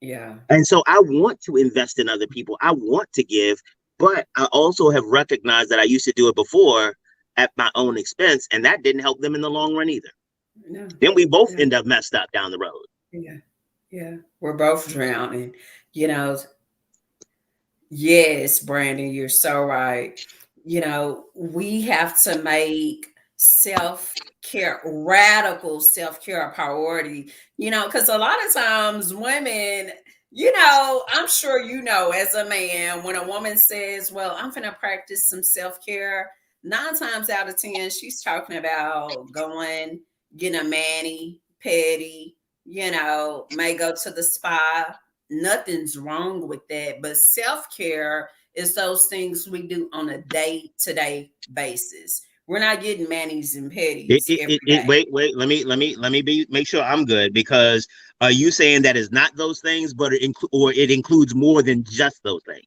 Yeah. And so I want to invest in other people. I want to give, but I also have recognized that I used to do it before at my own expense, and that didn't help them in the long run either. No. Then we both end up messed up down the road. Yeah. Yeah. We're both drowning, Yes, Brandon, you're so right. We have to make self-care, radical self-care a priority, because a lot of times women, I'm sure as a man, when a woman says, well, I'm going to practice some self-care, 9 times out of 10, she's talking about going, getting a mani, pedi, may go to the spa. Nothing's wrong with that, but self-care is those things we do on a day-to-day basis. We're not getting manis and pedis every day. Wait, let me make sure I'm good, because are you saying that is not those things, but it includes more than just those things?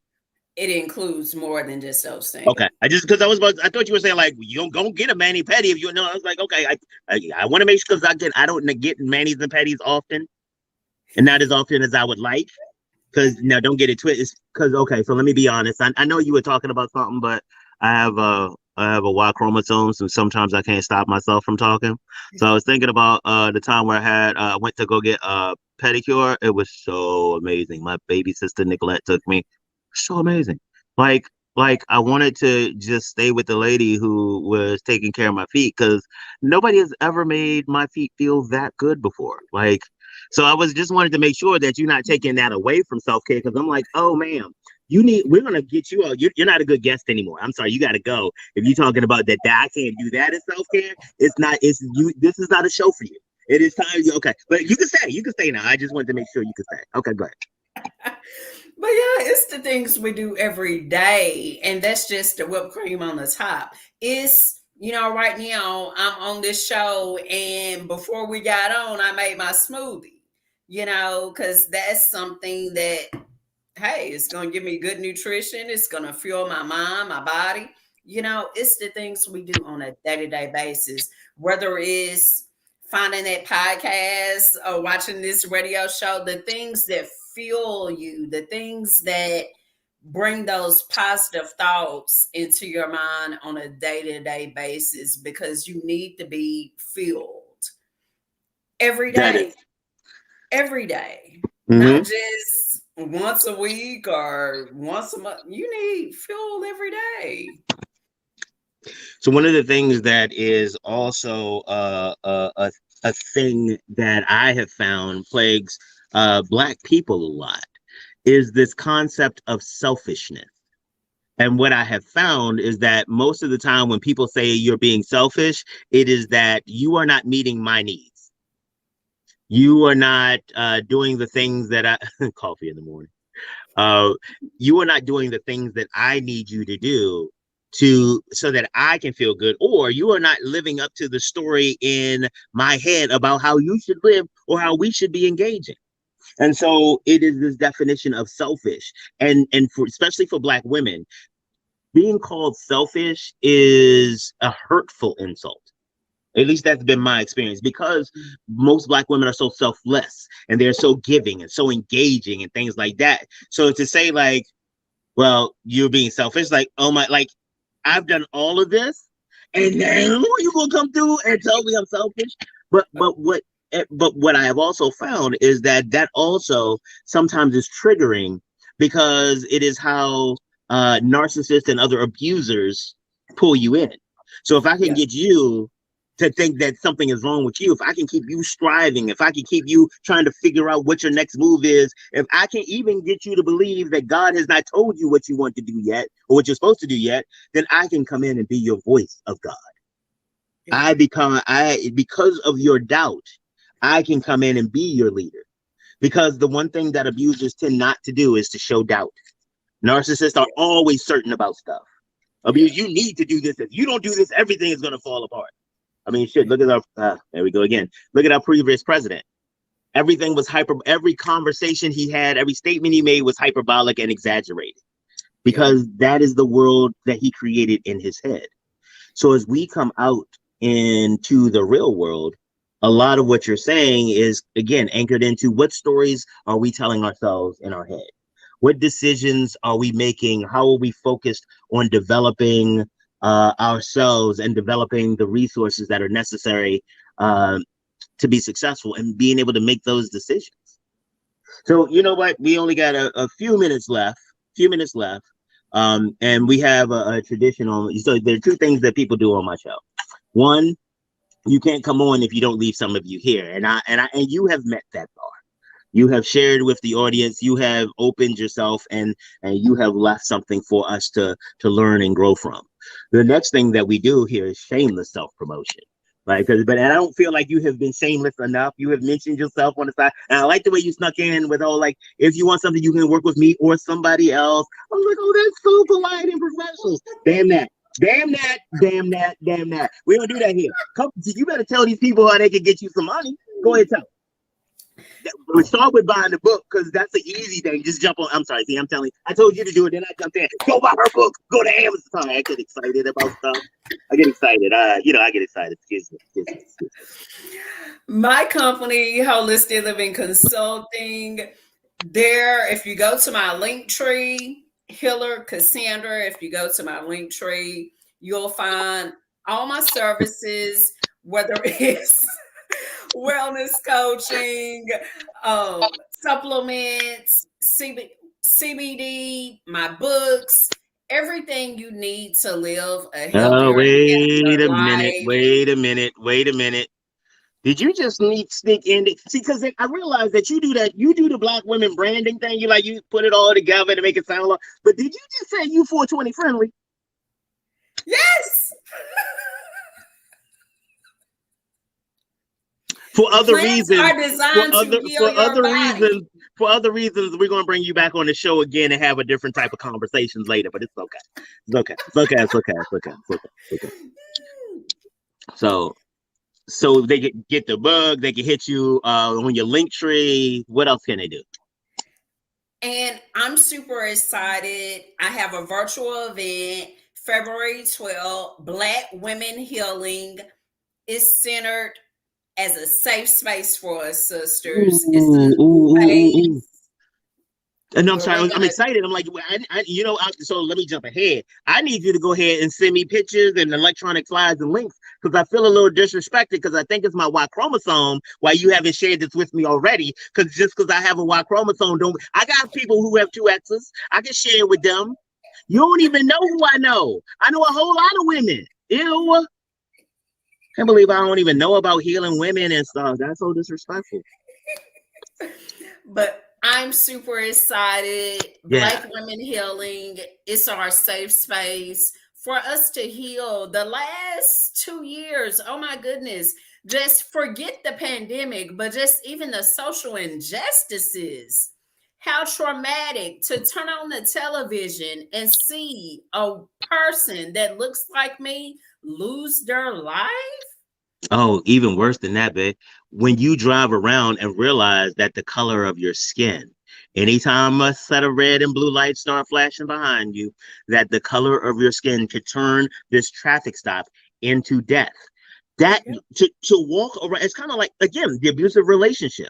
It includes more than just those things. Okay, I thought you were saying like you don't get a mani pedi if you know. I was like, okay, I want to make sure, because I don't get manis and pedis often. And not as often as I would like, because now don't get it twisted. Because okay, so let me be honest. I know you were talking about something, but I have a Y chromosome, so sometimes I can't stop myself from talking. So I was thinking about the time where I went to go get a pedicure. It was so amazing. My baby sister Nicolette took me. So amazing. Like I wanted to just stay with the lady who was taking care of my feet, because nobody has ever made my feet feel that good before. So I just wanted to make sure that you're not taking that away from self-care, because I'm like, oh, ma'am, we're going to get you out. You're not a good guest anymore. I'm sorry. You got to go. If you're talking about that I can't do that in self-care, this is not a show for you. It is time. Okay. But you can stay now. I just wanted to make sure you can stay. Okay, go ahead. But yeah, it's the things we do every day. And that's just the whipped cream on the top. It's, right now I'm on this show, and before we got on, I made my smoothie, because that's something that, hey, it's going to give me good nutrition. It's going to fuel my mind, my body. It's the things we do on a day-to-day basis, whether it's finding that podcast or watching this radio show, the things that fuel you, the things that bring those positive thoughts into your mind on a day-to-day basis, because you need to be fueled every day. Every day. Mm-hmm. Not just once a week or once a month. You need fuel every day. So one of the things that is also a thing that I have found plagues Black people a lot is this concept of selfishness. And what I have found is that most of the time when people say you're being selfish, it is that you are not meeting my needs. You are not doing the things that coffee in the morning. You are not doing the things that I need you to do so that I can feel good, or you are not living up to the story in my head about how you should live or how we should be engaging. And so it is this definition of selfish, and especially for Black women, being called selfish is a hurtful insult. At least that's been my experience, because most Black women are so selfless and they're so giving and so engaging and things like that. So to say like, well, you're being selfish, like, oh my, like, I've done all of this, and now you gonna come through and tell me I'm selfish? But what I have also found is that also sometimes is triggering, because it is how narcissists and other abusers pull you in. So if I can get you to think that something is wrong with you, if I can keep you striving, if I can keep you trying to figure out what your next move is, if I can even get you to believe that God has not told you what you want to do yet, or what you're supposed to do yet, then I can come in and be your voice of God. Yeah. Because of your doubt, I can come in and be your leader. Because the one thing that abusers tend not to do is to show doubt. Narcissists are always certain about stuff. Abuse, you need to do this. If you don't do this, everything is going to fall apart. I mean, shit, look at our, there we go again. Look at our previous president. Everything was every conversation he had, every statement he made was hyperbolic and exaggerated, because that is the world that he created in his head. So as we come out into the real world, a lot of what you're saying is, again, anchored into what stories are we telling ourselves in our head? What decisions are we making? How are we focused on developing ourselves and developing the resources that are necessary to be successful and being able to make those decisions? So you know what? We only got a few minutes left. And we have a tradition on. So there are two things that people do on my show. One, you can't come on if you don't leave some of you here, and you have met that bar. You have shared with the audience. You have opened yourself, and you have left something for us to learn and grow from. The next thing that we do here is shameless self-promotion. But I don't feel like you have been shameless enough. You have mentioned yourself on the side, and I like the way you snuck in with all like, if you want something, you can work with me or somebody else. I was like, oh, that's so polite and professional. Damn that. We don't do that here. You better tell these people how they can get you some money. Go ahead, tell them. We start with buying the book, because that's the easy thing. Just jump on. I'm sorry. See, I'm telling you. I told you to do it. Then I jumped in. Go buy her book. Go to Amazon. Sorry, I get excited about stuff. I get excited. I get excited. Excuse me. My company, Holistic Living Consulting, there, if you go to my link tree, Hiller Cassandra, if you go to my link tree, you'll find all my services, whether it's wellness coaching, supplements, CBD, my books, everything you need to live a healthier Wait a minute. Did you just sneak in? See, because I realized that you do the Black women branding thing. You put it all together to make it sound like. But did you just say you 420 friendly? Yes. For other reasons, we're going to bring you back on the show again and have a different type of conversations later. But it's okay. So they get the bug. They can hit you on your link tree. What else can they do? And I'm super excited. I have a virtual event February 12th. Black Women Healing is centered as a safe space for us sisters. And I'm sorry, I'm excited. I'm like, so let me jump ahead. I need you to go ahead and send me pictures and electronic slides and links, because I feel a little disrespected, because I think it's my Y chromosome why you haven't shared this with me already. Because just because I have a Y chromosome, I got people who have 2 X's. I can share with them. You don't even know who I know. I know a whole lot of women. Ew. Can't believe I don't even know about healing women and stuff. That's so disrespectful. But I'm super excited. Yeah. Black Women Healing, it's our safe space for us to heal. The last 2 years, oh my goodness, just forget the pandemic, but just even the social injustices. How traumatic to turn on the television and see a person that looks like me lose their life. Oh, even worse than that, babe. When you drive around and realize that the color of your skin, anytime a set of red and blue lights start flashing behind you, that the color of your skin could turn this traffic stop into death. That to walk around, it's kind of like, again, the abusive relationship.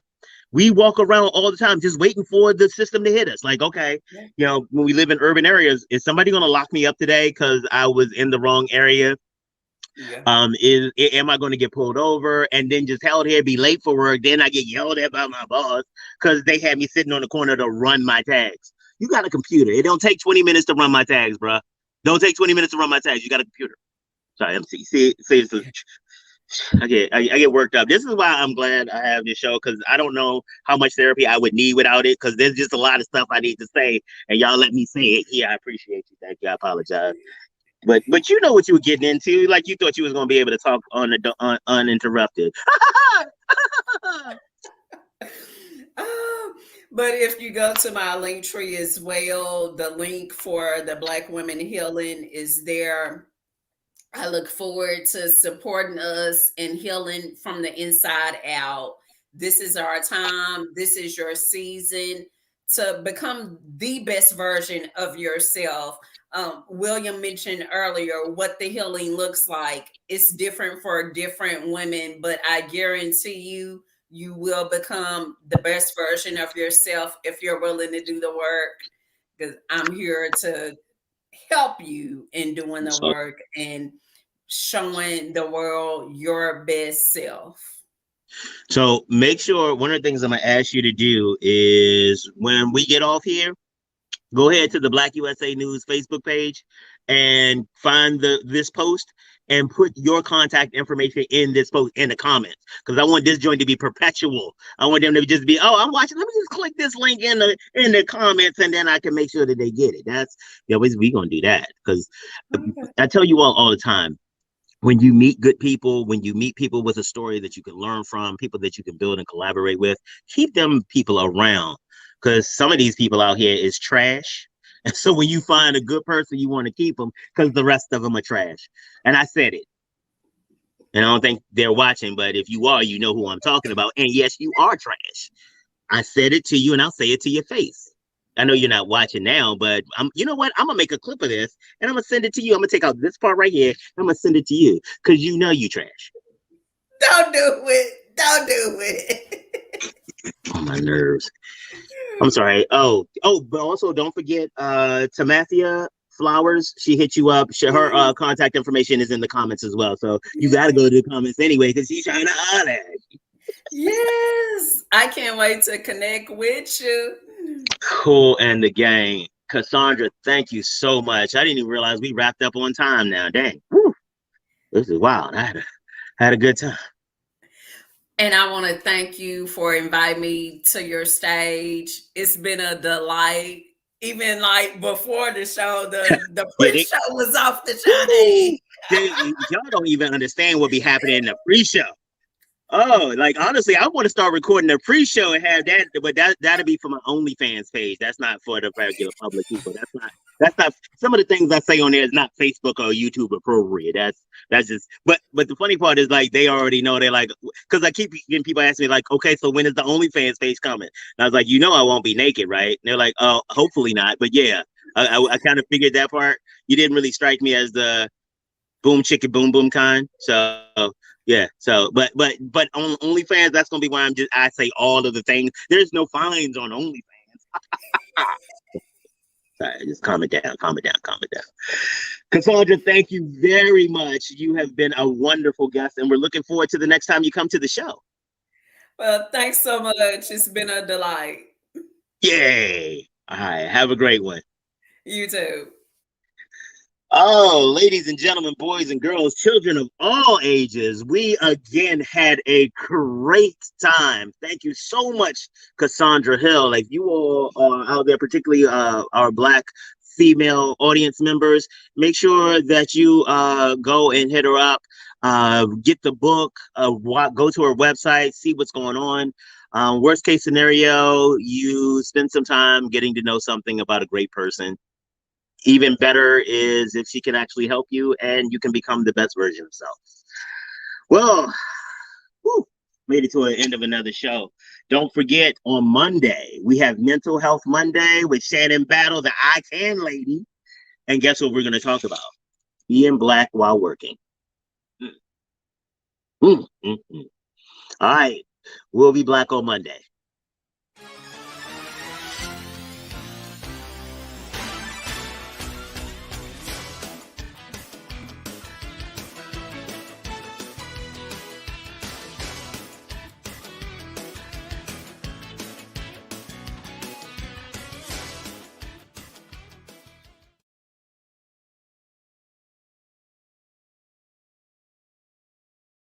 We walk around all the time just waiting for the system to hit us. Like, okay, you know, when we live in urban areas, is somebody going to lock me up today because I was in the wrong area? Yeah. Am I going to get pulled over and then just held here, be late for work? Then I get yelled at by my boss because they had me sitting on the corner to run my tags. You got a computer. It don't take 20 minutes to run my tags, bro. Don't take 20 minutes to run my tags. You got a computer. Sorry, I get worked up. This is why I'm glad I have this show, because I don't know how much therapy I would need without it, because there's just a lot of stuff I need to say, and y'all let me say it. Yeah, I appreciate you. Thank you. I apologize. But you know what you were getting into. Like, you thought you was going to be able to talk uninterrupted. But if you go to my link tree as well, the link for the Black Women Healing is there. I look forward to supporting us and healing from the inside out. This is our time. This is your season to become the best version of yourself. William mentioned earlier what the healing looks like. It's different for different women, but I guarantee you, you will become the best version of yourself if you're willing to do the work. Because I'm here to help you in doing the work and showing the world your best self. So make sure, one of the things I'm going to ask you to do is, when we get off here, go ahead to the BlackUSA.news Facebook page and find this post and put your contact information in this post in the comments, because I want this joint to be perpetual. I want them to just be, oh, I'm watching, let me just click this link in the comments, and then I can make sure that they get it. That's, we gonna do that, because I tell you all the time, when you meet good people, when you meet people with a story that you can learn from, people that you can build and collaborate with, keep them people around, because some of these people out here is trash. And so when you find a good person, you want to keep them, because the rest of them are trash. And I said it. And I don't think they're watching, but if you are, you know who I'm talking about. And yes, you are trash. I said it to you, and I'll say it to your face. I know you're not watching now, but you know what? I'm going to make a clip of this, and I'm going to send it to you. I'm going to take out this part right here. I'm going to send it to you, because you know you trash. Don't do it. Don't do it. On my nerves. I'm sorry. Oh, but also don't forget Tamathia Flowers. She hit you up. Her contact information is in the comments as well. So you got to go to the comments anyway, because she's trying to holler at you. Yes. I can't wait to connect with you. Cool. And the gang. Cassandra, thank you so much. I didn't even realize we wrapped up on time now. Dang. Woo. This is wild. I had a good time. And I want to thank you for inviting me to your stage. It's been a delight. Even like before the show, the pre-show was off the chain. Y'all don't even understand what be happening in the pre-show. Oh, like, honestly, I want to start recording a pre-show and have that, but that'll be for my OnlyFans page. That's not for the regular public people. That's not some of the things I say on there is not Facebook or YouTube appropriate. That's just, but the funny part is, like, they already know. They're like, because I keep getting people asking me, like, okay, so when is the OnlyFans page coming? And I was like, I won't be naked, right? And they're like, oh, hopefully not. But yeah, I kind of figured that part. You didn't really strike me as the boom chicka boom boom kind. So yeah. So but on OnlyFans, that's gonna be why I say all of the things. There's no fines on OnlyFans. Sorry, just calm it down. Cassandra, thank you very much. You have been a wonderful guest, and we're looking forward to the next time you come to the show. Well, thanks so much. It's been a delight. Yay. All right. Have a great one. You too. Oh, ladies and gentlemen, boys and girls, children of all ages, we again had a great time. Thank you so much, Cassandra Hill. If you all are out there, particularly our Black female audience members, make sure that you go and hit her up, get the book, go to her website, see what's going on. Worst case scenario, you spend some time getting to know something about a great person. Even better is if she can actually help you and you can become the best version of yourself. Well, made it to the end of another show. Don't forget, on Monday, we have Mental Health Monday with Shannon Battle, the I Can lady. And guess what we're going to talk about? Being Black while working. Mm, mm, mm. All right. We'll be black on Monday.